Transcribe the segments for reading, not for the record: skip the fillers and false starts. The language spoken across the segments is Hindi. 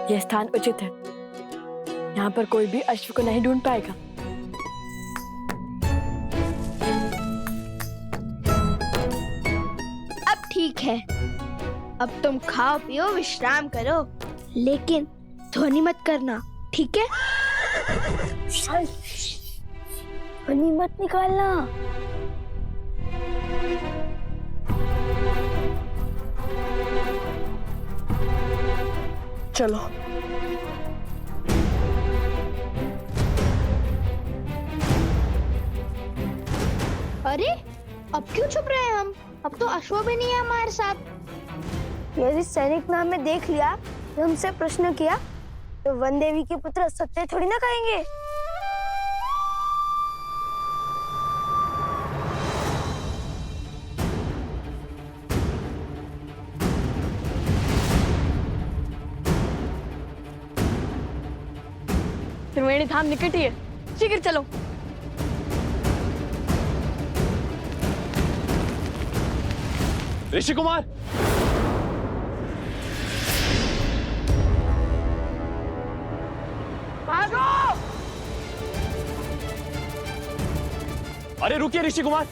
यह स्थान उचित है। यहाँ पर कोई भी अश्व को नहीं ढूंढ पाएगा। अब ठीक है, अब तुम खाओ पियो विश्राम करो, लेकिन ध्वनि मत करना, ठीक है? ध्वनि मत निकालना। चलो। अरे अब क्यों छुप रहे हैं हम? अब तो अश्व भी नहीं है हमारे साथ। यदि सैनिक ने हमें देख लिया, तो हमसे प्रश्न किया, तो वन देवी के पुत्र सत्य थोड़ी ना कहेंगे। त्रिवेणी धाम निकट ही है, शीघ्र चलो। ऋषि कुमार, भागो! अरे रुकिए ऋषि कुमार।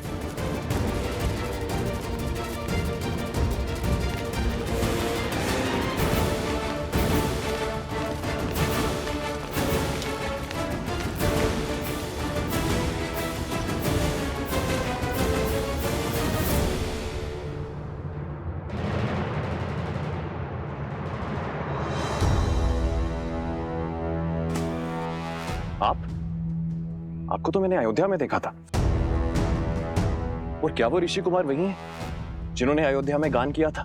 आपको तो मैंने अयोध्या में देखा था। और क्या वो ऋषि कुमार वही हैं जिन्होंने अयोध्या में गान किया था?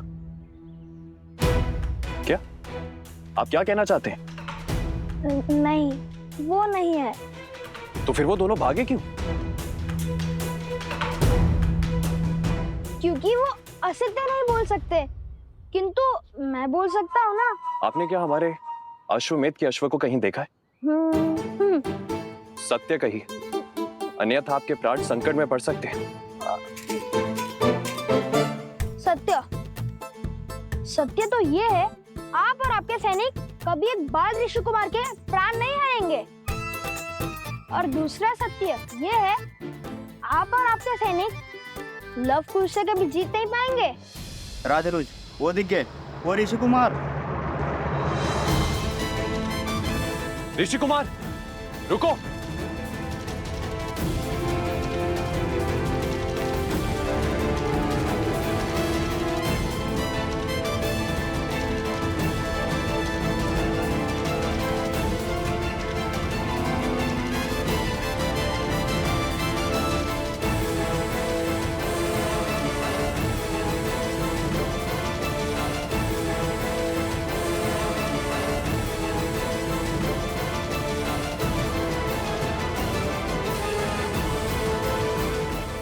क्या आप क्या कहना चाहते हैं? नहीं, वो नहीं है। तो फिर वो दोनों भागे क्यों? क्योंकि वो असत्य नहीं बोल सकते, किंतु मैं बोल सकता हूँ ना। आपने क्या हमारे अश्वमेध के अश्व को कहीं देखा है? सत्य कही, अन्यथा आपके प्राण संकट में पड़ सकते हैं। सत्य सत्य तो ये है, आप और आपके सैनिक कभी एक बाल ऋषि कुमार के प्राण नहीं हारेंगे। और दूसरा सत्य ये है, आप और आपके सैनिक लव कुश से कभी जीत नहीं पाएंगे। राजरुज, वो दिख गए, वो ऋषि कुमार। ऋषि कुमार रुको।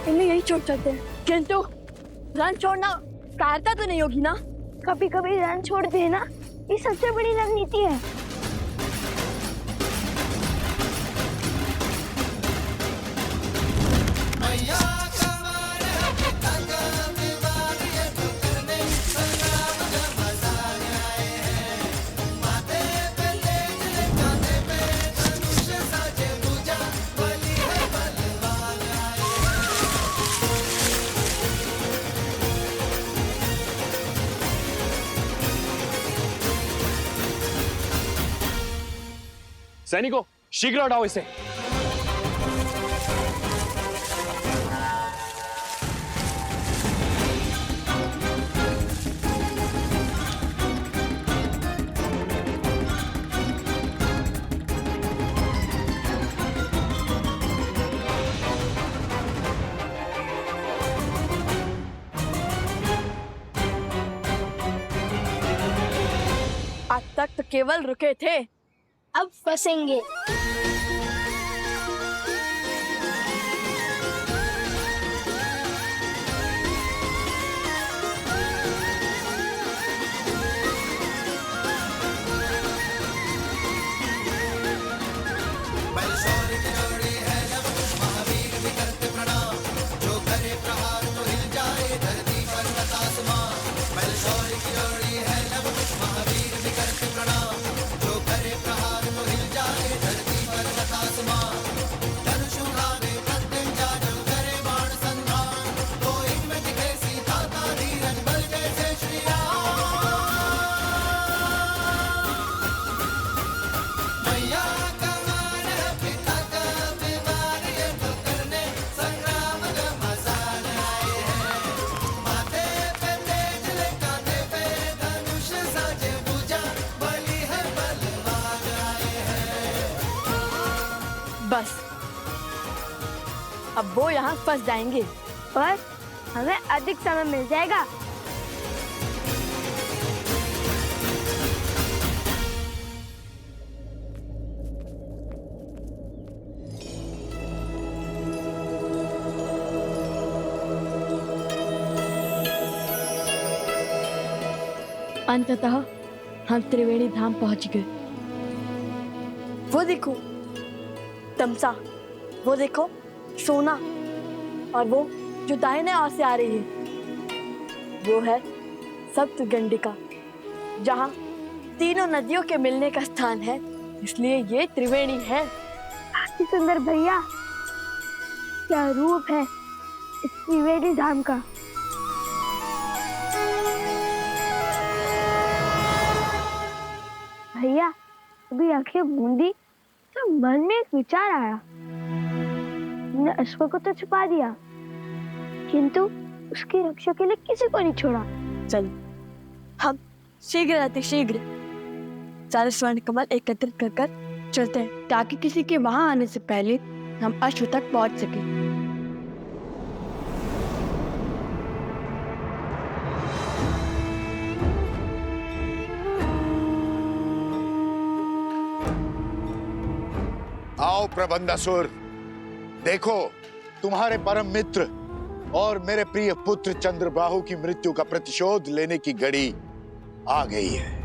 इन्हें यही छोड़ सकते हैं, किंतु रन छोड़ना कारता तो नहीं होगी ना? कभी कभी रन छोड़ देना, ये सबसे बड़ी रणनीति है। सैनिकों, शीघ्र हटाओ इसे। आज तक तो केवल रुके थे, अब फंसेंगे। बस अब वो यहाँ फंस जाएंगे। पर हमें अधिक समय मिल जाएगा। अंततः हम त्रिवेणी धाम पहुंच गए। वो देखो तमसा, वो देखो सोना, और वो जो दाहिने ओर से आ रही है वो है सप्तगंडिका, जहाँ तीनों नदियों के मिलने का स्थान है, इसलिए ये त्रिवेणी है। अति सुंदर भैया, क्या रूप है इस त्रिवेणी धाम का। भैया अभी आंखें मूंदी तो मन में एक विचार आया। हमने अश्व को तो छुपा दिया, किंतु उसकी रक्षा के लिए किसी को नहीं छोड़ा। चल हम शीघ्र अतिशीघ्र सारे स्वर्ण कमल एकत्रित कर कर चलते हैं, ताकि किसी के वहां आने से पहले हम अश्व तक पहुंच सके। आओ प्रबंधासुर, देखो तुम्हारे परम मित्र और मेरे प्रिय पुत्र चंद्रबाहु की मृत्यु का प्रतिशोध लेने की घड़ी आ गई है।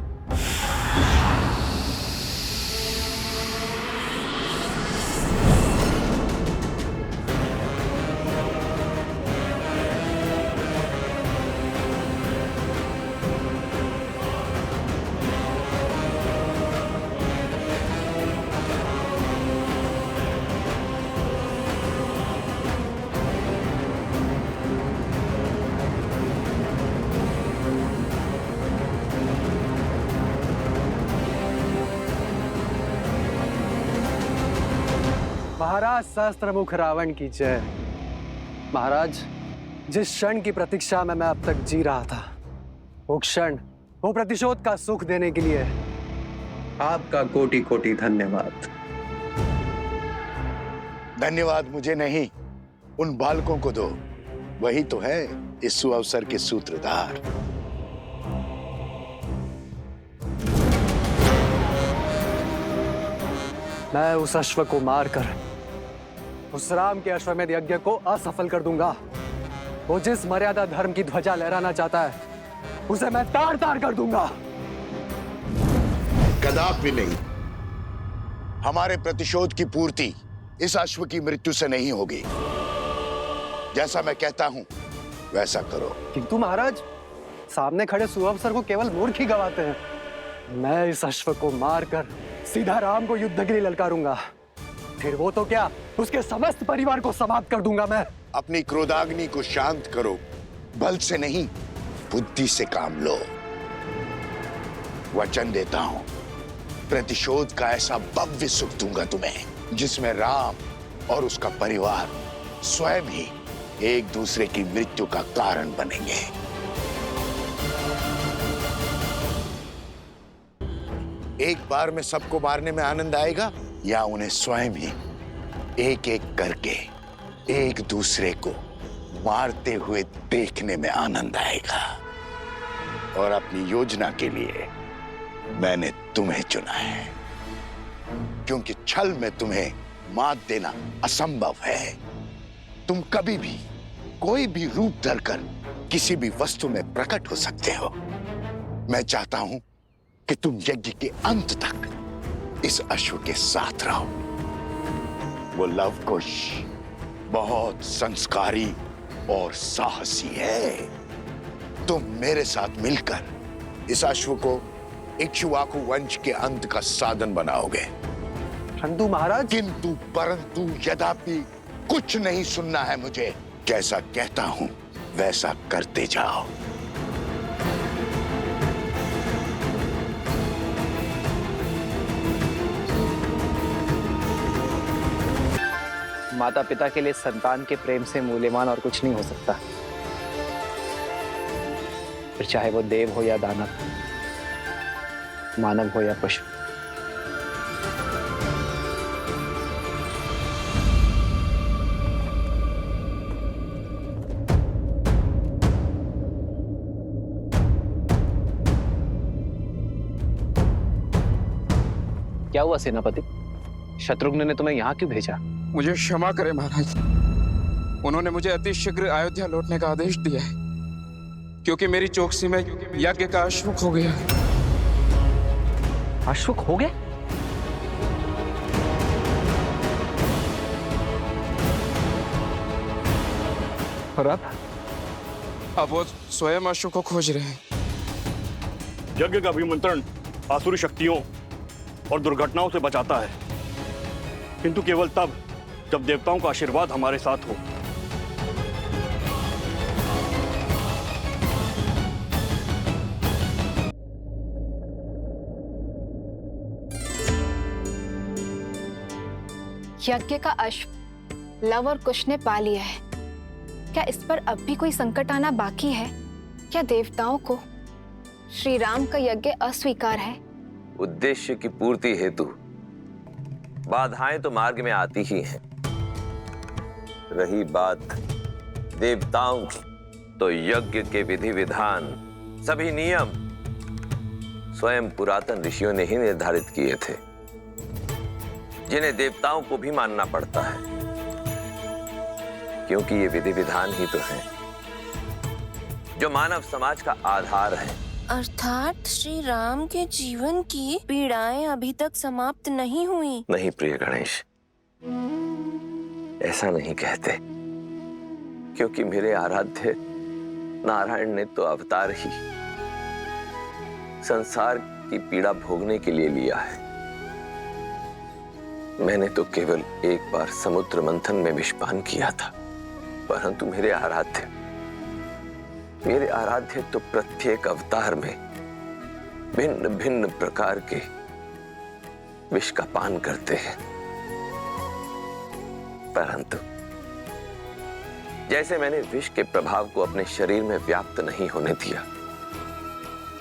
महाराज सहस्त्रमुख रावण की जय। महाराज, जिस क्षण की प्रतीक्षा में मैं अब तक जी रहा था, वो क्षण, वो प्रतिशोध का सुख देने के लिए आपका कोटि कोटि धन्यवाद। धन्यवाद मुझे नहीं, उन बालकों को दो, वही तो है इस सुअवसर के सूत्रधार। मैं उस अश्व को मारकर उस राम के अश्वमेध यज्ञ को असफल कर दूंगा। वो जिस मर्यादा धर्म की ध्वजा लहराना चाहता है, उसे मैं तार तार कर दूंगा। कदापि नहीं। हमारे प्रतिशोध की पूर्ति इस अश्व की मृत्यु से नहीं होगी। जैसा मैं कहता हूं वैसा करो। किंतु महाराज, सामने खड़े सुअवसर को केवल मूर्ख ही गवाते हैं। मैं इस अश्व को मारकर सीधा राम को युद्ध के लिए ललकारूंगा। फिर वो तो क्या, उसके समस्त परिवार को समाप्त कर दूंगा मैं। अपनी क्रोधाग्नि को शांत करो, बल से नहीं बुद्धि से काम लो। वचन देता हूं, प्रतिशोध का ऐसा भव्य सुख दूंगा तुम्हें, जिसमें राम और उसका परिवार स्वयं ही एक दूसरे की मृत्यु का कारण बनेंगे। एक बार में सबको मारने में आनंद आएगा, या उन्हें स्वयं ही एक एक करके एक दूसरे को मारते हुए देखने में आनंद आएगा। और अपनी योजना के लिए मैंने तुम्हें चुना है, क्योंकि छल में तुम्हें मात देना असंभव है। तुम कभी भी कोई भी रूप धरकर किसी भी वस्तु में प्रकट हो सकते हो। मैं चाहता हूं कि तुम यज्ञ के अंत तक इस अश्व के साथ रहो। वो लवकुश बहुत संस्कारी और साहसी है। तुम मेरे साथ मिलकर इस अश्व को इक्ष्वाकु वंश के अंत का साधन बनाओगे। परंतु महाराज, किंतु परंतु यद्यपि कुछ नहीं सुनना है मुझे। जैसा कहता हूं वैसा करते जाओ। माता पिता के लिए संतान के प्रेम से मूल्यवान और कुछ नहीं हो सकता, फिर चाहे वो देव हो या दानव, मानव हो या पशु। क्या हुआ सेनापति? शत्रुघ्न ने तुम्हें यहाँ क्यों भेजा? मुझे क्षमा करें महाराज, उन्होंने मुझे अति शीघ्र अयोध्या लौटने का आदेश दिया है, क्योंकि मेरी चौकसी में यज्ञ का अश्वक हो गया। अश्वक हो गए? और अब वो स्वयं अश्वक को खोज रहे हैं। यज्ञ का अभिमंत्रण आसुरी शक्तियों और दुर्घटनाओं से बचाता है, किंतु केवल तब जब देवताओं का आशीर्वाद हमारे साथ हो। यज्ञ का अश्व लव और कुश ने पा लिया है। क्या इस पर अब भी कोई संकट आना बाकी है? क्या देवताओं को श्री राम का यज्ञ अस्वीकार है? उद्देश्य की पूर्ति हेतु बाधाएं तो मार्ग में आती ही हैं। रही बात देवताओं की, तो यज्ञ के विधि विधान, सभी नियम स्वयं पुरातन ऋषियों ने ही निर्धारित किए थे, जिन्हें देवताओं को भी मानना पड़ता है, क्योंकि ये विधि विधान ही तो हैं जो मानव समाज का आधार है। अर्थात श्री राम के जीवन की पीड़ाएं अभी तक समाप्त नहीं हुई। नहीं प्रिय गणेश, ऐसा नहीं कहते, क्योंकि मेरे आराध्य नारायण ने तो अवतार ही संसार की पीड़ा भोगने के लिए लिया है। मैंने तो केवल एक बार समुद्र मंथन में विषपान किया था, परंतु मेरे आराध्य तो प्रत्येक अवतार में भिन्न भिन्न प्रकार के विष का पान करते हैं। परंतु जैसे मैंने विष के प्रभाव को अपने शरीर में व्याप्त नहीं होने दिया,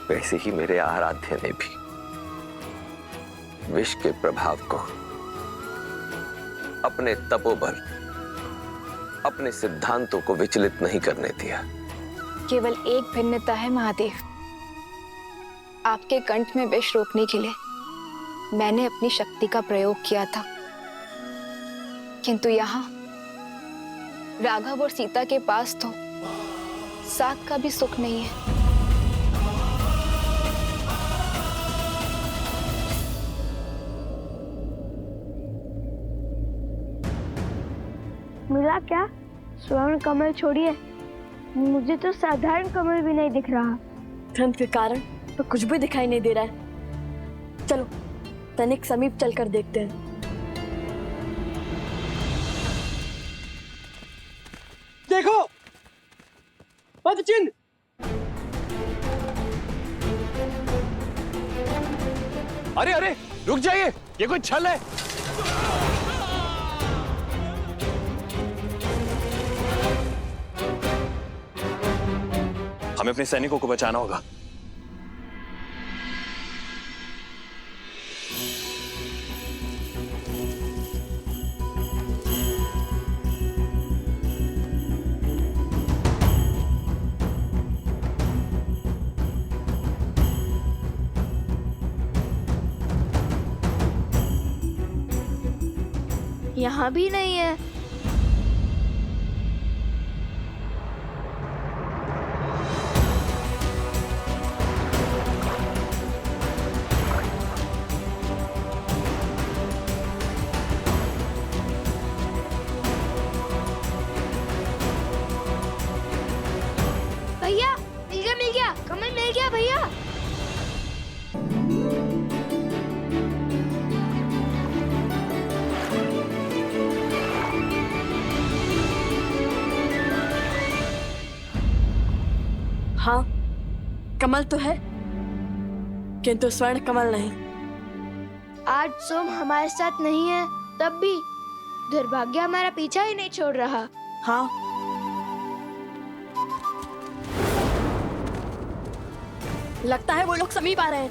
वैसे ही मेरे आराध्य ने भी विष के प्रभाव को अपने तपोबल, अपने सिद्धांतों को विचलित नहीं करने दिया। केवल एक भिन्नता है महादेव, आपके कंठ में विष रोकने के लिए मैंने अपनी शक्ति का प्रयोग किया था, किंतु यहाँ राघव और सीता के पास तो साथ का भी सुख नहीं है। मिला क्या? स्वर्ण कमल छोड़िए, मुझे तो साधारण कमल भी नहीं दिख रहा। ठंड के कारण तो कुछ भी दिखाई नहीं दे रहा है। चलो तनिक समीप चलकर देखते हैं। देखो पदचिन्ह। अरे अरे रुक जाइए, ये कोई छल है। हमें अपने सैनिकों को बचाना होगा। यहाँ भी नहीं है। भैया मिल गया, कमल मिल गया भैया। हाँ, कमल तो है, किंतु स्वर्ण कमल नहीं। आज सोम हमारे साथ नहीं है, तब भी दुर्भाग्य हमारा पीछा ही नहीं छोड़ रहा। हाँ, लगता है वो लोग समीप आ रहे हैं।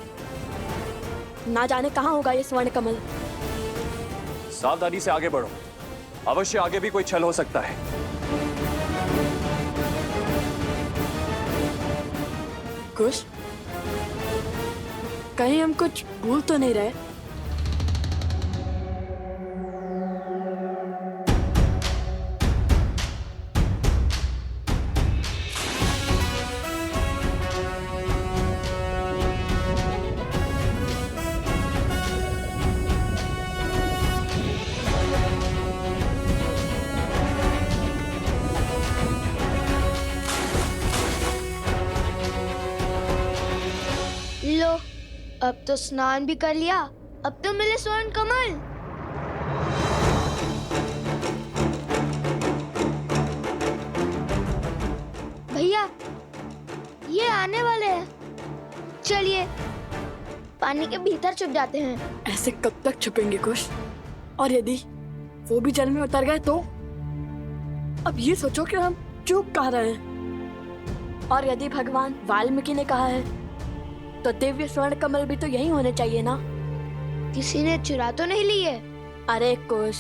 ना जाने कहाँ होगा ये स्वर्ण कमल। सावधानी से आगे बढ़ो, अवश्य आगे भी कोई छल हो सकता है। कुछ कहीं हम कुछ भूल तो नहीं रहे? अब तो स्नान भी कर लिया, अब तो मिले स्वर्ण कमल। भैया ये आने वाले हैं, चलिए पानी के भीतर छुप जाते हैं। ऐसे कब तक छुपेंगे कुश? और यदि वो भी जल में उतर गए तो? अब ये सोचो कि हम चूक कह रहे हैं। और यदि भगवान वाल्मीकि ने कहा है तो दिव्य स्वर्ण कमल भी तो यही होने चाहिए ना? किसी ने चुरा तो नहीं लिए? अरे कुश,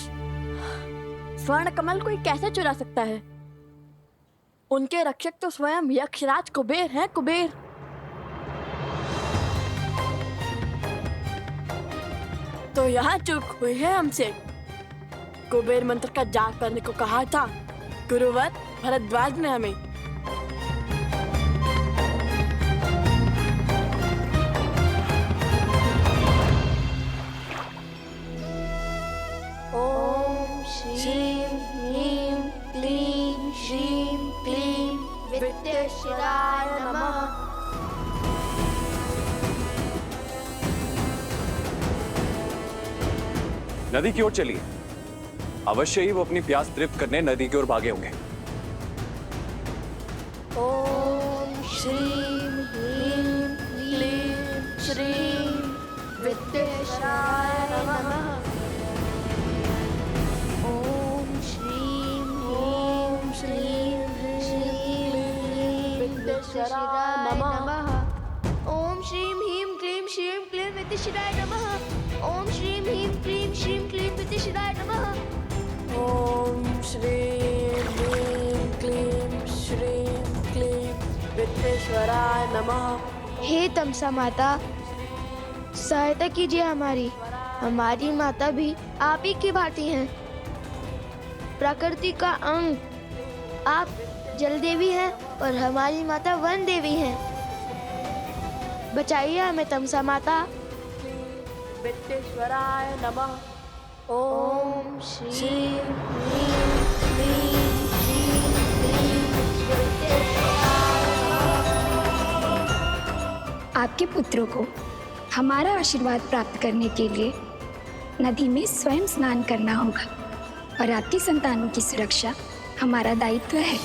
स्वर्ण कमल कोई कैसे चुरा सकता है? उनके रक्षक तो स्वयं यक्षराज कुबेर हैं, कुबेर। तो यहाँ चूक हुई है हमसे। कुबेर मंत्र का जाप करने को कहा था गुरुवर भरद्वाज ने हमें। ओम श्रीं ह्रीं क्लीं श्रीं क्लीं विद्येश्वराय नमः। नदी की ओर चलिए। अवश्य ही वो अपनी प्यास तृप्त करने नदी की ओर भागे होंगे। ओम श्रीं ह्रीं क्लीं श्रीं विद्येश्वराय नमः। ओम श्रीं ह्रीं श्रीं क्लीं विद्येश्वराय नमः। ओम श्रीं ह्रीं क्लीं श्रीं क्लीं विद्येश्वराय नमः। ओम श्रीं ह्रीं क्लीं श्रीं क्लीं विद्येश्वराय नमः। ओम श्रीं ह्रीं क्लीं श्रीं क्लीं विद्येश्वराय नमः। हे तमसा माता, सहायता कीजिए हमारी। हमारी माता भी आप ही की भांति हैं, प्रकृति का अंग। आप जल देवी हैं और हमारी माता वन देवी हैं। बचाइए हमें तमसा माता। विद्येश्वराय नमः। ओम श्रीं ह्रीं क्लीं श्रीं क्लीं विद्येश्वराय नमः। आपके पुत्रों को हमारा आशीर्वाद प्राप्त करने के लिए नदी में स्वयं स्नान करना होगा और आपकी संतानों की सुरक्षा हमारा दायित्व है।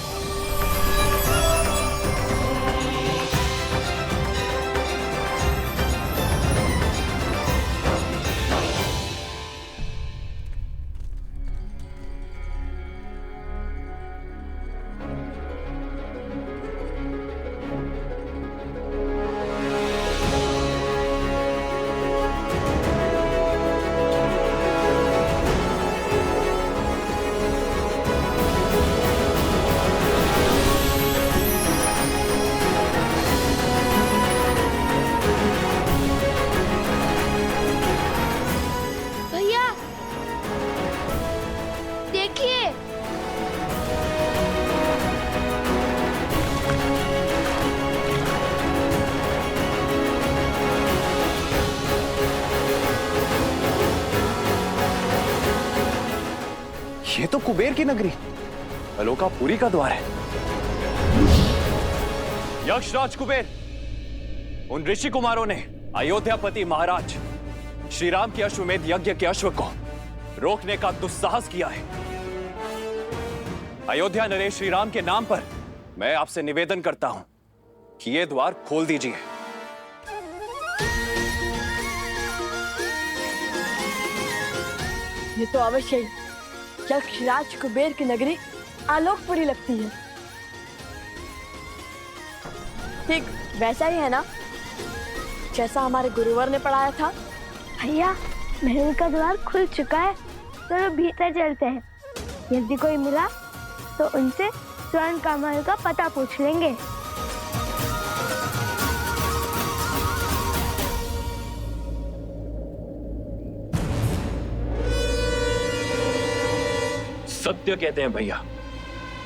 ये तो कुबेर की नगरी अलोकापुरी का द्वार है। यक्षराज कुबेर, उन ऋषि कुमारों ने अयोध्यापति महाराज श्री राम के अश्वमेध यज्ञ के अश्व को रोकने का दुस्साहस किया है। अयोध्या नरेश श्री राम के नाम पर मैं आपसे निवेदन करता हूं कि ये द्वार खोल दीजिए। ये तो अवश्य ही यक्षराज कुबेर की नगरी आलोकपुरी लगती है। ठीक वैसा ही है ना जैसा हमारे गुरुवर ने पढ़ाया था। भैया महल का द्वार खुल चुका है, चलो भीतर चलते हैं। यदि कोई मिला तो उनसे स्वर्ण कमल का पता पूछ लेंगे। सत्य कहते हैं भैया,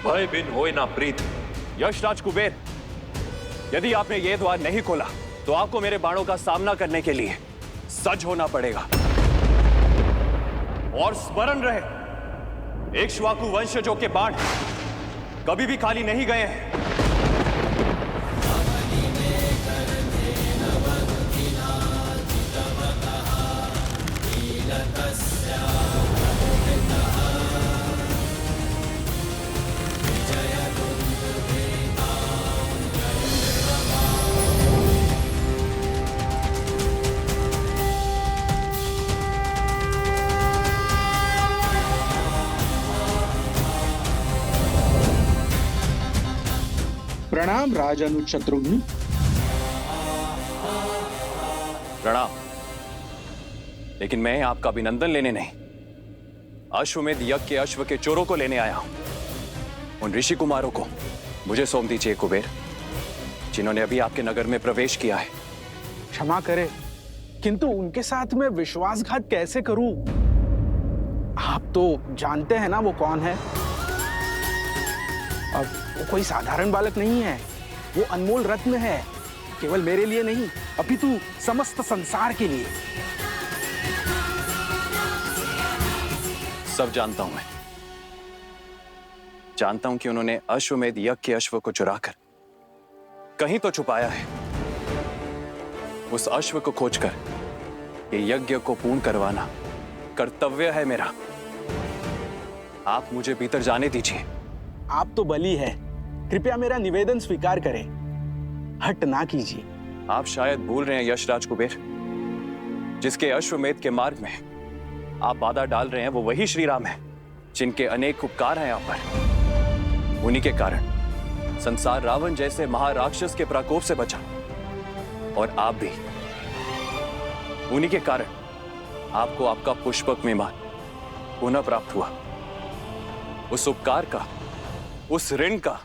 भय बिन होए ना प्रीत। यक्षराज कुबेर, यदि आपने ये द्वार नहीं खोला तो आपको मेरे बाणों का सामना करने के लिए सज्ज होना पड़ेगा। और स्मरण रहे, इक्ष्वाकु वंशजों के बाण कभी भी खाली नहीं गए हैं। प्रणाम राजानुज शत्रुघ्न। प्रणाम। लेकिन मैं आपका अभिनंदन लेने नहीं, अश्वमेध यज्ञ के अश्व के चोरों को लेने आया हूं। उन ऋषि कुमारों को मुझे सौंप दीजिए कुबेर, जिन्होंने अभी आपके नगर में प्रवेश किया है। क्षमा करे, किंतु उनके साथ मैं विश्वासघात कैसे करूं? आप तो जानते हैं ना वो कौन है। अब वो कोई साधारण बालक नहीं है, वो अनमोल रत्न है, केवल मेरे लिए नहीं अपितु समस्त संसार के लिए। सब जानता हूं मैं, जानता हूं कि उन्होंने अश्वमेध यज्ञ के अश्व को चुराकर कहीं तो छुपाया है। उस अश्व को खोजकर ये यज्ञ को पूर्ण करवाना कर्तव्य है मेरा। आप मुझे भीतर जाने दीजिए। आप तो बली है, कृपया मेरा निवेदन स्वीकार करें, हट ना कीजिए। आप शायद भूल रहे हैं यशराज कुबेर, जिसके अश्वमेध के मार्ग में आप बाधा डाल रहे हैं वो वही श्री राम है, जिनके अनेक उपकार हैं आप पर। उन्हीं के कारण संसार रावण जैसे महाराक्षस के प्रकोप से बचा, और आप भी। उन्हीं के कारण आपको आपका पुष्पक विमान पुनः प्राप्त हुआ। उस उपकार का, उस ऋण का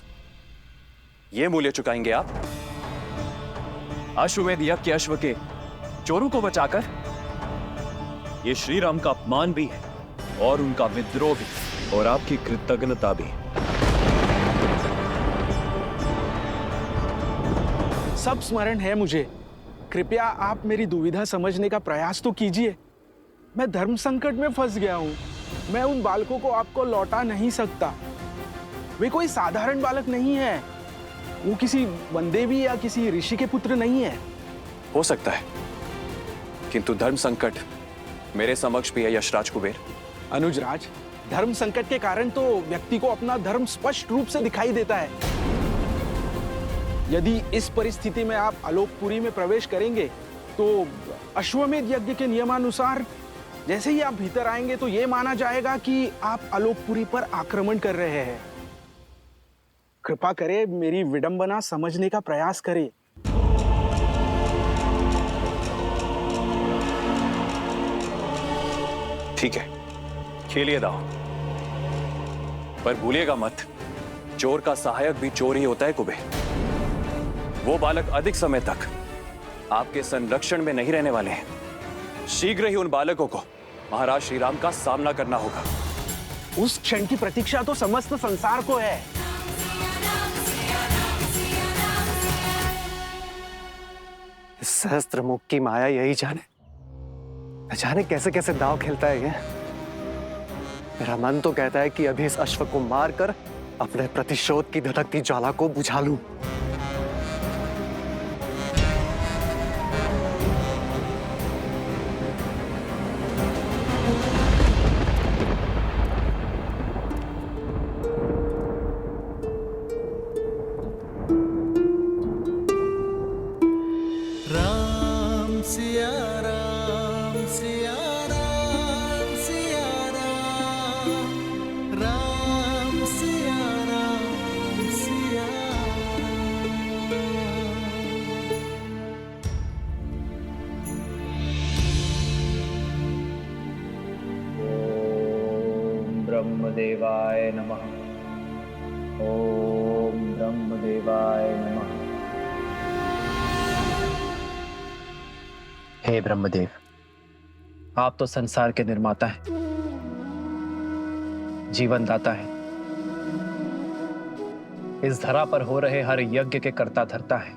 ये मूल्य चुकाएंगे आप? अश्वमेध यज्ञ के अश्व के चोरों को बचाकर? ये श्री राम का अपमान भी है और उनका विद्रोह भी, और आपकी कृतज्ञता भी। सब स्मरण है मुझे, कृपया आप मेरी दुविधा समझने का प्रयास तो कीजिए। मैं धर्म संकट में फंस गया हूं, मैं उन बालकों को आपको लौटा नहीं सकता। वे कोई साधारण बालक नहीं है, वो किसी वनदेवी या किसी ऋषि के पुत्र नहीं है। हो सकता है, किंतु धर्म संकट मेरे समक्ष भी है यशराज कुबेर। अनुजराज, धर्म संकट के कारण तो व्यक्ति को अपना धर्म स्पष्ट रूप से दिखाई देता है। यदि इस परिस्थिति में आप आलोकपुरी में प्रवेश करेंगे तो अश्वमेध यज्ञ के नियमानुसार जैसे ही आप भीतर आएंगे तो यह माना जाएगा कि आप आलोकपुरी पर आक्रमण कर रहे हैं। कृपा करें, मेरी विडंबना समझने का प्रयास करें। ठीक है, खेलिए दाव, पर भूलिएगा मत, चोर का सहायक भी चोर ही होता है कुबेर। वो बालक अधिक समय तक आपके संरक्षण में नहीं रहने वाले हैं। शीघ्र ही उन बालकों को महाराज श्री राम का सामना करना होगा। उस क्षण की प्रतीक्षा तो समस्त संसार को है। सहस्त्र मुख की माया यही जाने, न जाने कैसे कैसे दांव खेलता है ये। मेरा मन तो कहता है कि अभी इस अश्व को मारकर अपने प्रतिशोध की धधकती ज्वाला को बुझा लूं। ब्रह्मदेवाय नमः। ओम ब्रह्मदेवाय नमः। हे ब्रह्मदेव, आप तो संसार के निर्माता हैं, जीवन दाता है। इस धरा पर हो रहे हर यज्ञ के कर्ता धर्ता है।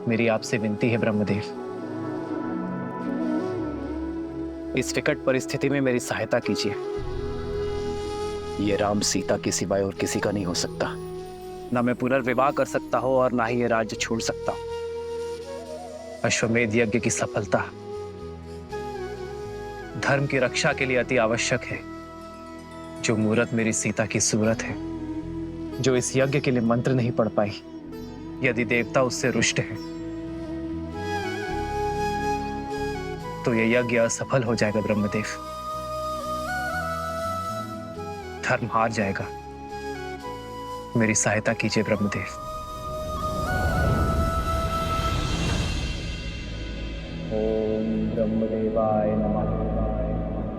मेरी आपसे विनती है ब्रह्मदेव, इस विकट परिस्थिति में मेरी सहायता कीजिए। ये राम सीता के सिवाय और किसी का नहीं हो सकता। ना मैं पुनर्विवाह कर सकता हूं और ना ही ये राज्य छोड़ सकता हूं। अश्वमेध यज्ञ की सफलता धर्म की रक्षा के लिए अति आवश्यक है। जो मूरत मेरी सीता की सूरत है, जो इस यज्ञ के लिए मंत्र नहीं पढ़ पाई, यदि देवता उससे रुष्ट है तो यह यज्ञ असफल हो जाएगा ब्रह्मदेव। धर्म हार जाएगा। मेरी सहायता कीजिए ब्रह्मदेव। ब्रह्मदेवाय नमः।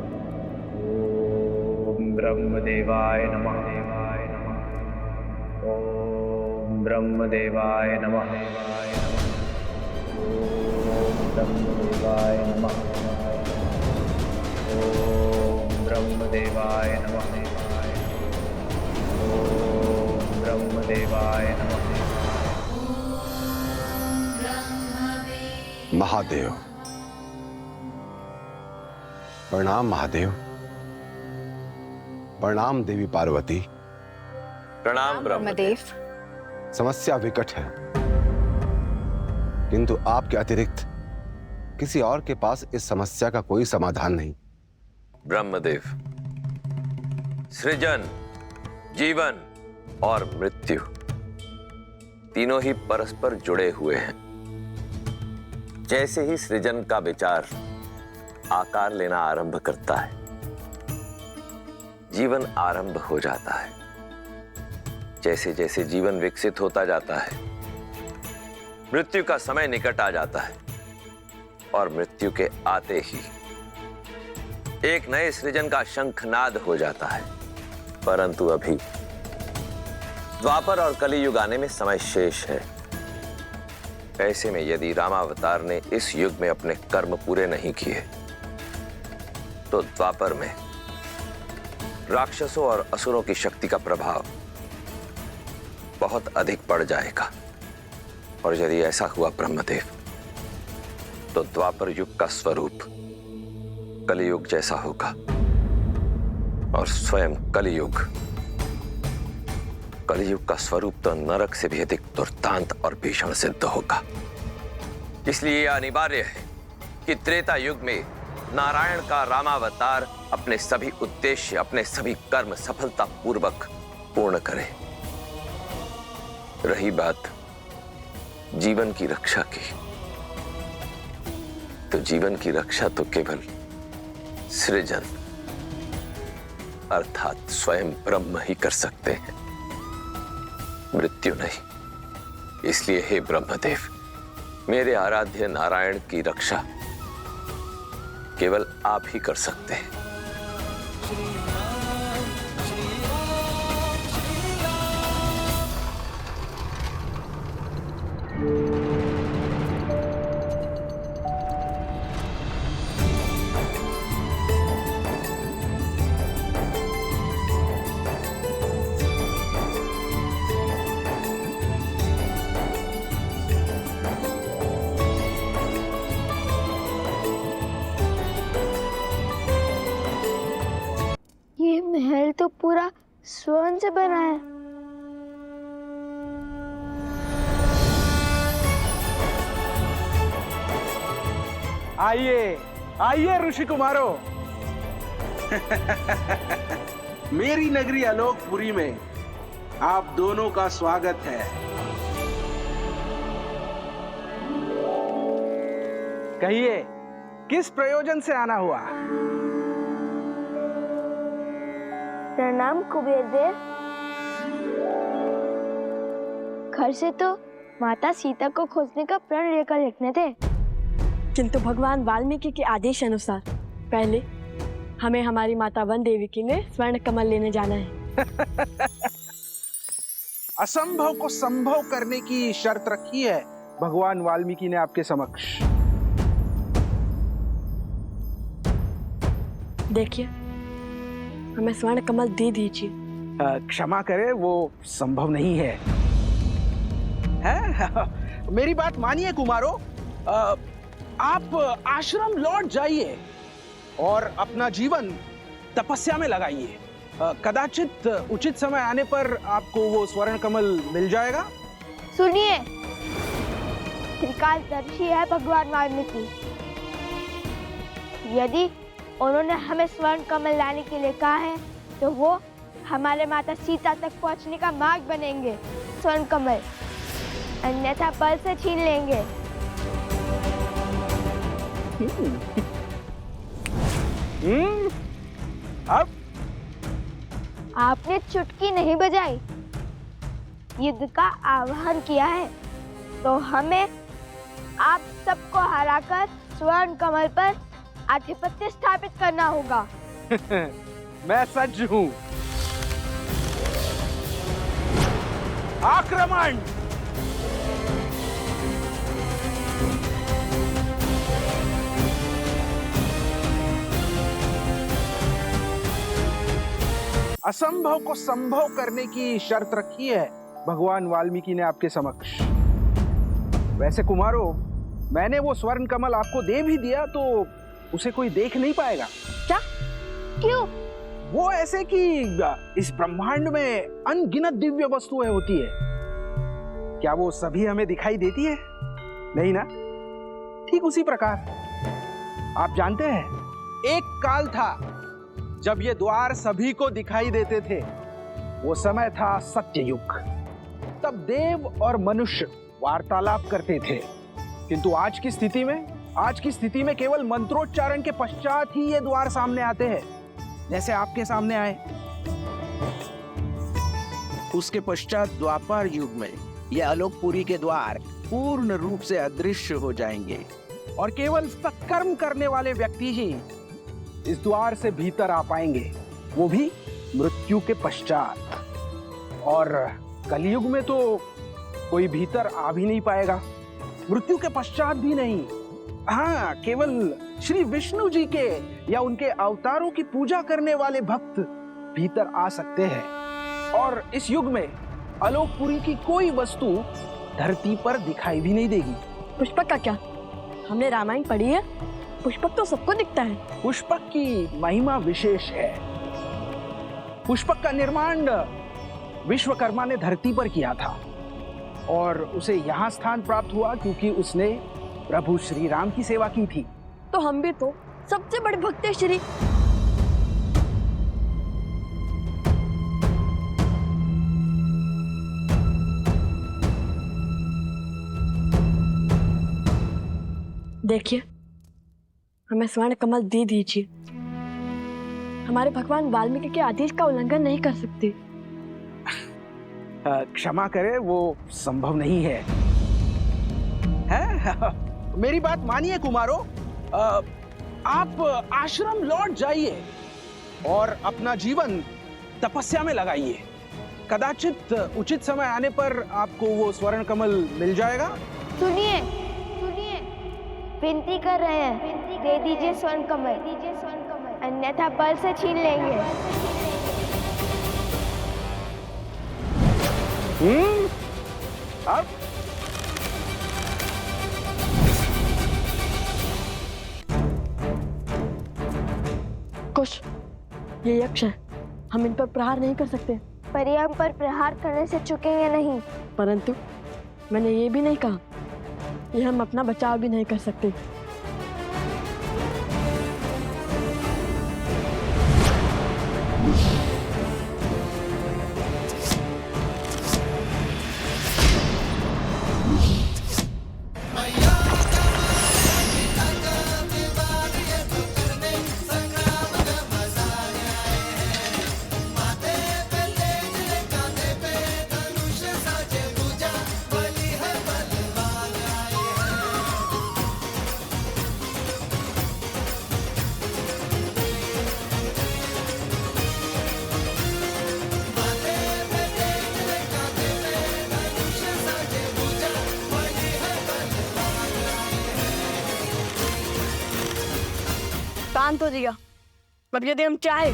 ओम ब्रह्मदेवाय नमः। ओम ब्रह्मदेवाय नमः। ओम ब्रह्मदेवाय नमः। ओम ब्रह्मदेवाय नमः। ओम ब्रह्मदेवाय नमः। महादेव। प्रणाम महादेव। प्रणाम देवी पार्वती। प्रणाम ब्रह्मदेव। समस्या विकट है, किंतु आपके अतिरिक्त किसी और के पास इस समस्या का कोई समाधान नहीं। ब्रह्मदेव, सृजन, जीवन और मृत्यु तीनों ही परस्पर जुड़े हुए हैं। जैसे ही सृजन का विचार आकार लेना आरंभ करता है, जीवन आरंभ हो जाता है। जैसे जैसे जीवन विकसित होता जाता है, मृत्यु का समय निकट आ जाता है और मृत्यु के आते ही एक नए सृजन का शंखनाद हो जाता है। परंतु अभी द्वापर और कलियुग आने में समय शेष है। ऐसे में यदि रामावतार ने इस युग में अपने कर्म पूरे नहीं किए, तो द्वापर में राक्षसों और असुरों की शक्ति का प्रभाव बहुत अधिक बढ़ जाएगा। और यदि ऐसा हुआ ब्रह्मदेव, तो द्वापर युग का स्वरूप कलियुग जैसा होगा और स्वयं कलियुग का स्वरूप तो नरक से भी अधिक दुर्दांत और भीषण सिद्ध होगा। इसलिए यह अनिवार्य है कि त्रेता युग में नारायण का रामावतार अपने सभी उद्देश्य, अपने सभी कर्म सफलतापूर्वक पूर्ण करे। रही बात जीवन की रक्षा की, तो जीवन की रक्षा तो केवल सृजन अर्थात स्वयं ब्रह्म ही कर सकते हैं, मृत्यु नहीं। इसलिए हे ब्रह्मदेव, मेरे आराध्य नारायण की रक्षा केवल आप ही कर सकते हैं। ये महल तो पूरा स्वर्ण से बना है। आइए आइए ऋषि कुमारों। मेरी नगरी आलोकपुरी में आप दोनों का स्वागत है। कहिए, किस प्रयोजन से आना हुआ? प्रणाम कुबेर देव। घर से तो माता सीता को खोजने का प्रण लेकर निकले थे, किंतु भगवान वाल्मीकि के आदेश अनुसार पहले हमें हमारी माता वन देवी के लिए स्वर्ण कमल लेने जाना है। असंभव को संभव करने की शर्त रखी है भगवान वाल्मीकि ने आपके समक्ष। देखिए, हमें स्वर्ण कमल दे दीजिए। क्षमा करें, वो संभव नहीं है। मेरी बात मानिए कुमारों, आप आश्रम लौट जाइए और अपना जीवन तपस्या में लगाइए। कदाचित उचित समय आने पर आपको वो स्वर्ण कमल मिल जाएगा। सुनिए, त्रिकालदर्शी है भगवान वाल्मीकि। यदि उन्होंने हमें स्वर्ण कमल लाने के लिए कहा है, तो वो हमारे माता सीता तक पहुंचने का मार्ग बनेंगे स्वर्ण कमल, अन्यथा बल से छीन लेंगे। अब आपने चुटकी नहीं बजाई, युद्ध का आह्वान किया है, तो हमें आप सबको हराकर स्वर्ण कमल पर आधिपत्य स्थापित करना होगा। मैं सज्ज हूं। आक्रमण! असंभव को संभव करने की शर्त रखी है भगवान वाल्मीकि ने आपके समक्ष। वैसे कुमारों, मैंने वो स्वर्ण कमल आपको दे भी दिया तो उसे कोई देख नहीं पाएगा। क्या? क्यों? वो ऐसे कि इस ब्रह्मांड में अनगिनत दिव्य वस्तुएं होती है, क्या वो सभी हमें दिखाई देती है? नहीं ना? ठीक उसी प्रकार आप जानते हैं, एक काल था जब ये द्वार सभी को दिखाई देते थे। वो समय था सत्ययुग। तब देव और मनुष्य वार्तालाप करते थे, किंतु आज की स्थिति में केवल मंत्रोच्चारण के पश्चात ही ये द्वार सामने आते हैं, जैसे आपके सामने आए। उसके पश्चात द्वापर युग में ये आलोकपुरी के द्वार पूर्ण रूप से अदृश्य हो जाएंगे और केवल सत्कर्म करने वाले व्यक्ति ही इस द्वार से भीतर आ पाएंगे, वो भी मृत्यु के पश्चात। और कलयुग में तो कोई भीतर आ भी नहीं पाएगा, मृत्यु के पश्चात भी नहीं। हाँ, केवल श्री विष्णु जी के या उनके अवतारों की पूजा करने वाले भक्त भीतर आ सकते हैं। और इस युग में आलोकपुरी की कोई वस्तु धरती पर दिखाई भी नहीं देगी। पुष्पक का क्या? हमने रामायण पढ़ी है, पुष्पक तो सबको दिखता है। पुष्पक की महिमा विशेष है। पुष्पक का निर्माण विश्वकर्मा ने धरती पर किया था और उसे यहाँ स्थान प्राप्त हुआ क्योंकि उसने प्रभु श्री राम की सेवा की थी। तो हम भी तो सबसे बड़े भक्त हैं श्री। देखिए, हमें स्वर्ण कमल दे दीजिए। हमारे भगवान वाल्मीकि के आदेश का उल्लंघन नहीं कर सकते। क्षमा करें, वो संभव नहीं है। मेरी बात मानिए कुमारों, आप आश्रम लौट जाइए और अपना जीवन तपस्या में लगाइए। कदाचित उचित समय आने पर आपको वो स्वर्ण कमल मिल जाएगा। सुनिए, विनती कर रहे हैं, दे दीजिए स्वर्ण कमल, अन्यथा बल से छीन लेंगे। अब कुछ ये यक्ष है, हम इन पर प्रहार नहीं कर सकते। पर ये हम पर प्रहार करने से चुकेंगे नहीं। परंतु मैंने ये भी नहीं कहा, ये हम अपना बचाव भी नहीं कर सकते। शांत हो जाइए। अब यदि हम चाहे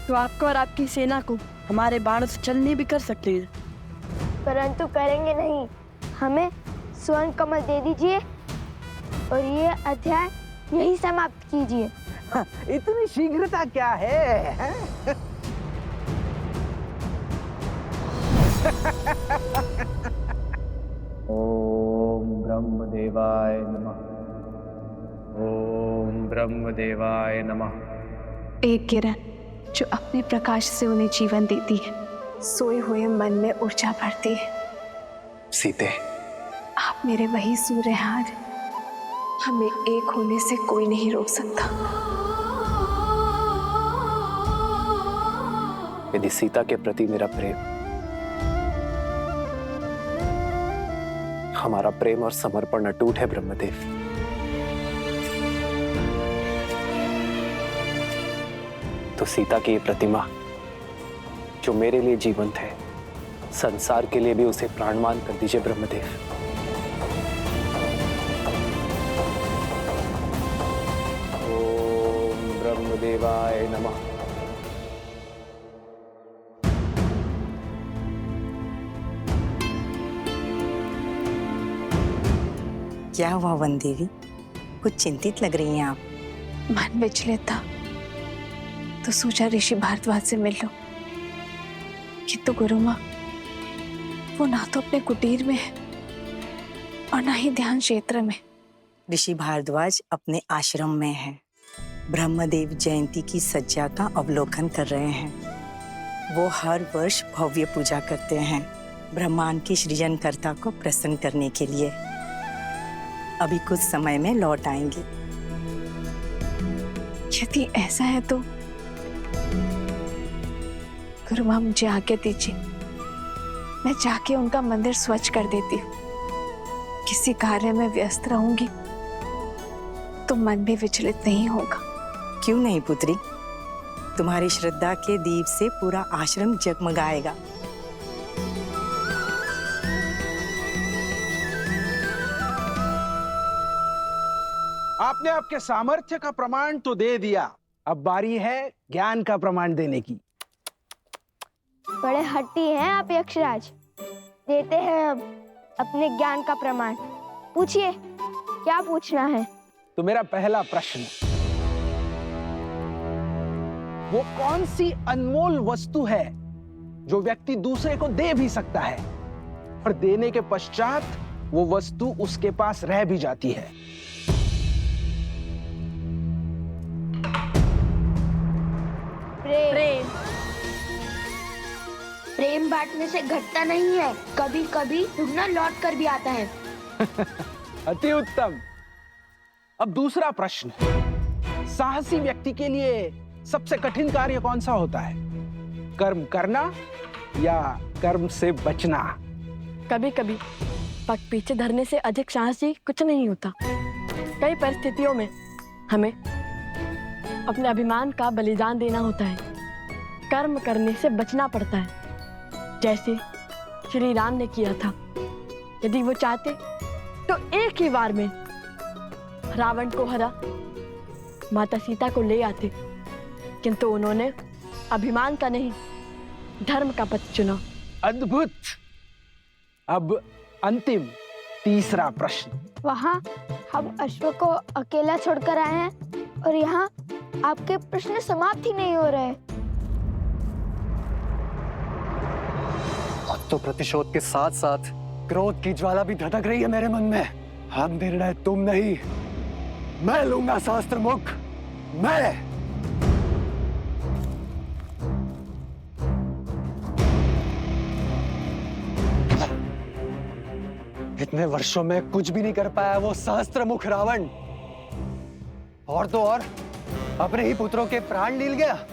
तो आपको और आपकी सेना को हमारे बाणों से चलने भी कर सकते हैं, परंतु करेंगे नहीं। हमें स्वर्ण कमल दे दीजिए और ये अध्याय यही समाप्त कीजिए। इतनी शीघ्रता क्या है? ओम ब्रह्मदेवाय नमः। ओम ब्रह्मदेवाय नमः। एक किरण जो अपने प्रकाश से उन्हें जीवन देती है, सोए हुए मन में ऊर्जा भरती है। सीते, आप मेरे वही सूर्य हैं, हमें एक होने से कोई नहीं रोक सकता। यदि सीता के प्रति मेरा प्रेम, हमारा प्रेम और समर्पण अटूट है ब्रह्मदेव, तो सीता की ये प्रतिमा जो मेरे लिए जीवंत है, संसार के लिए भी उसे प्राणवान कर दीजिए ब्रह्मदेव। ओम ब्रह्मदेवाय नमः। क्या हुआ वन देवी, कुछ चिंतित लग रही हैं आप। मन विचलित था तो सोचा ऋषि भारद्वाज से मिल लो, किंतु गुरु माँ वो ना तो अपने कुटीर में है और ना ही ध्यान क्षेत्र में। ऋषि भारद्वाज अपने आश्रम में है। ब्रह्मदेव जयंती की सज्जा का अवलोकन कर रहे हैं। वो हर वर्ष भव्य पूजा करते हैं ब्रह्मांड की सृजनकर्ता को प्रसन्न करने के लिए। अभी कुछ समय में लौट आएंगे। यदि ऐसा है तो गुरु माँ मुझे आज्ञा दीजिए, मैं जाके उनका मंदिर स्वच्छ कर देती हूँ। किसी कार्य में व्यस्त रहूंगी तो मन भी विचलित नहीं होगा। क्यों नहीं पुत्री, तुम्हारी श्रद्धा के दीप से पूरा आश्रम जगमगाएगा। आपने आपके सामर्थ्य का प्रमाण तो दे दिया, अब बारी है ज्ञान का प्रमाण देने की। बड़े हट्टी हैं आप यक्षराज, देते हैं अब अपने ज्ञान का प्रमाण। पूछिए, क्या पूछना है? तो मेरा पहला प्रश्न, वो कौन सी अनमोल वस्तु है जो व्यक्ति दूसरे को दे भी सकता है और देने के पश्चात वो वस्तु उसके पास रह भी जाती है? प्रेम। प्रेम बांटने से घटता नहीं है, कभी कभी दुगना लौट कर भी आता है। अति उत्तम। अब दूसरा प्रश्न, साहसी व्यक्ति के लिए सबसे कठिन कार्य कौन सा होता है? कर्म करना या कर्म से बचना? कभी कभी पग पीछे धरने से अधिक साहसी कुछ नहीं होता। कई परिस्थितियों में हमें अपने अभिमान का बलिदान देना होता है, कर्म करने से बचना पड़ता है, जैसे श्री राम ने किया था। यदि वो चाहते तो एक ही बार में रावण को हरा माता सीता को ले आते, किंतु उन्होंने अभिमान का नहीं धर्म का पथ चुना। अद्भुत। अब अंतिम तीसरा प्रश्न, वहाँ हम अश्व को अकेला छोड़कर आए हैं और यहाँ आपके प्रश्न समाप्त ही नहीं हो रहे। अब तो प्रतिशोध के साथ साथ क्रोध की ज्वाला भी धधक रही है मेरे मन में। हम निर्णय तुम नहीं, मैं लूंगा शास्त्र मुख, मैं। इतने वर्षों में कुछ भी नहीं कर पाया वो सहस्त्र मुख रावण, और तो और अपने ही पुत्रों के प्राण लील गया।